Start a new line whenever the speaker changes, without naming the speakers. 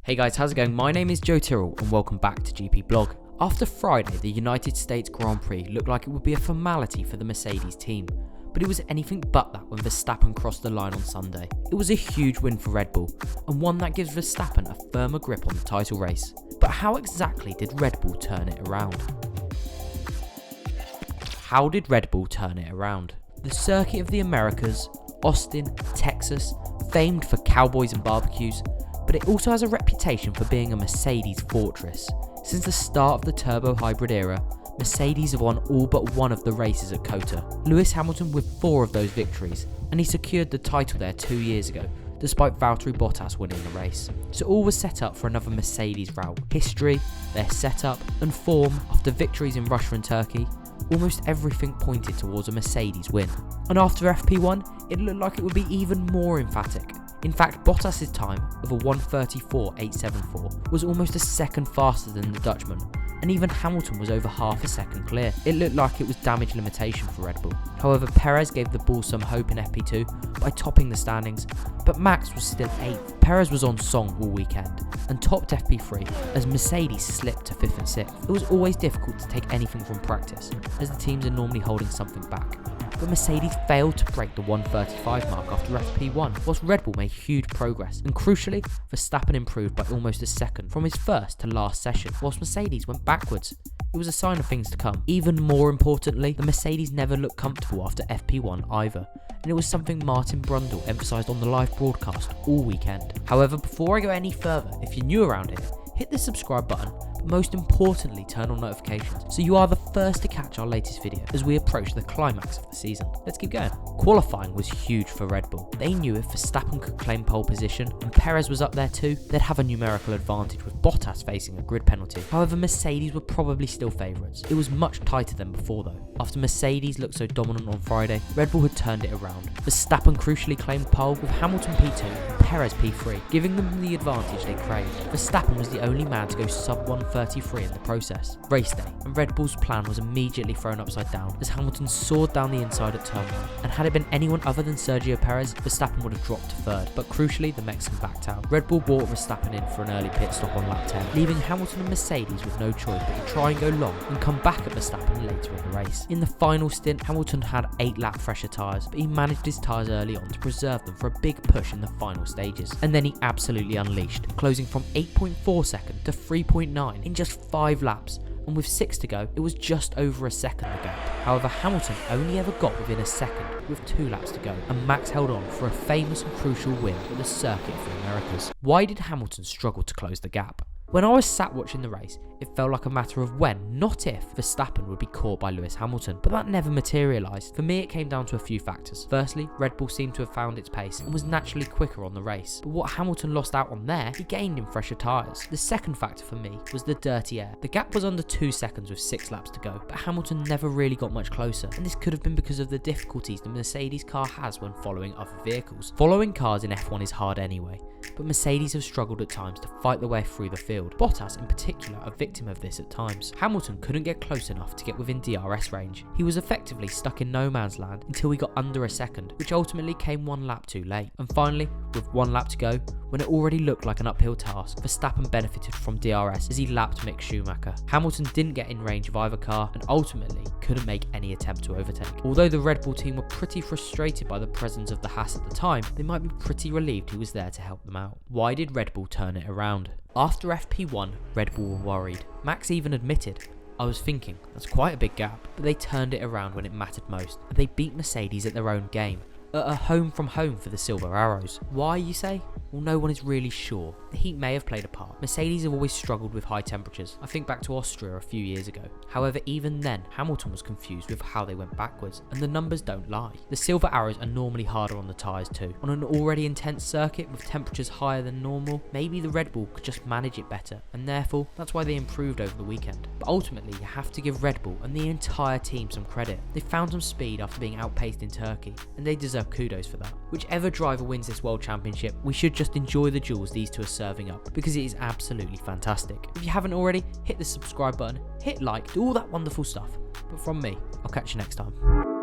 Hey guys, how's it going? My name is Joe Tyrrell and welcome back to GP Blog. After Friday, the United States Grand Prix looked like it would be a formality for the Mercedes team, but it was anything but that when Verstappen crossed the line on Sunday. It was a huge win for Red Bull, and one that gives Verstappen a firmer grip on the title race. But how exactly did Red Bull turn it around? How did Red Bull turn it around? The circuit of the Americas, Austin, Texas, famed for cowboys and barbecues, but it also has a reputation for being a Mercedes fortress. Since the start of the turbo hybrid era, Mercedes have won all but one of the races at COTA. Lewis Hamilton with 4 of those victories, and he secured the title there 2 years ago, despite Valtteri Bottas winning the race. So all was set up for another Mercedes rout. History, their setup, and form after victories in Russia and Turkey, almost everything pointed towards a Mercedes win. And after FP1, it looked like it would be even more emphatic. In fact, Bottas' time of a 1:34.874 was almost a second faster than the Dutchman, and even Hamilton was over half a second clear. It looked like it was damage limitation for Red Bull. However, Perez gave the Bulls some hope in FP2 by topping the standings, but Max was still 8th. Perez was on song all weekend and topped FP3 as Mercedes slipped to 5th and 6th. It was always difficult to take anything from practice, as the teams are normally holding something back. But Mercedes failed to break the 1:35 mark after FP1, whilst Red Bull made huge progress, and crucially, Verstappen improved by almost a second from his first to last session, whilst Mercedes went backwards. It was a sign of things to come. Even more importantly, the Mercedes never looked comfortable after FP1 either, and it was something Martin Brundle emphasised on the live broadcast all weekend. However, before I go any further, if you're new around here, hit the subscribe button, but most importantly turn on notifications so you are the first to catch our latest video as we approach the climax of the season. Let's keep going. Qualifying was huge for Red Bull. They knew if Verstappen could claim pole position and Perez was up there too, they'd have a numerical advantage with Bottas facing a grid penalty. However, Mercedes were probably still favourites. It was much tighter than before though. After Mercedes looked so dominant on Friday, Red Bull had turned it around. Verstappen crucially claimed pole with Hamilton P2 and Perez P3, giving them the advantage they craved. Verstappen was the only man to go sub 1:33 in the process. Race day, and Red Bull's plan was immediately thrown upside down as Hamilton soared down the inside at turn 1, and had it been anyone other than Sergio Perez, Verstappen would have dropped to 3rd, but crucially the Mexican backed out. Red Bull brought Verstappen in for an early pit stop on lap 10, leaving Hamilton and Mercedes with no choice but to try and go long and come back at Verstappen later in the race. In the final stint, Hamilton had 8 lap fresher tyres, but he managed his tyres early on to preserve them for a big push in the final stages, and then he absolutely unleashed, closing from 8.4 seconds to 3.9 in just 5 laps, and with 6 to go, it was just over a second the gap. However, Hamilton only ever got within a second with 2 laps to go, and Max held on for a famous and crucial win at the circuit of the Americas. Why did Hamilton struggle to close the gap? When I was sat watching the race, it felt like a matter of when, not if, Verstappen would be caught by Lewis Hamilton, but that never materialised. For me, it came down to a few factors. Firstly, Red Bull seemed to have found its pace and was naturally quicker on the race, but what Hamilton lost out on there, he gained in fresher tyres. The second factor for me was the dirty air. The gap was under 2 seconds with 6 laps to go, but Hamilton never really got much closer, and this could have been because of the difficulties the Mercedes car has when following other vehicles. Following cars in F1 is hard anyway, but Mercedes have struggled at times to fight their way through the field. Bottas in particular a victim of this at times. Hamilton couldn't get close enough to get within DRS range. He was effectively stuck in no man's land until he got under a second, which ultimately came 1 lap too late. And finally, with 1 lap to go, when it already looked like an uphill task, Verstappen benefited from DRS as he lapped Mick Schumacher. Hamilton didn't get in range of either car and ultimately couldn't make any attempt to overtake. Although the Red Bull team were pretty frustrated by the presence of the Haas at the time, they might be pretty relieved he was there to help them out. Why did Red Bull turn it around? After FP1, Red Bull were worried. Max even admitted, "I was thinking, that's quite a big gap," but they turned it around when it mattered most, and they beat Mercedes at their own game. A home from home for the Silver Arrows. Why, you say? Well, no one is really sure. The heat may have played a part. Mercedes have always struggled with high temperatures. I think back to Austria a few years ago. However, even then, Hamilton was confused with how they went backwards, and the numbers don't lie. The Silver Arrows are normally harder on the tyres too. On an already intense circuit with temperatures higher than normal, maybe the Red Bull could just manage it better, and therefore, that's why they improved over the weekend. But ultimately, you have to give Red Bull and the entire team some credit. They found some speed after being outpaced in Turkey, and they deserve kudos for that. Whichever driver wins this World Championship, we should just enjoy the jewels these two are serving up, because it is absolutely fantastic. If you haven't already, hit the subscribe button, hit like, do all that wonderful stuff. But from me, I'll catch you next time.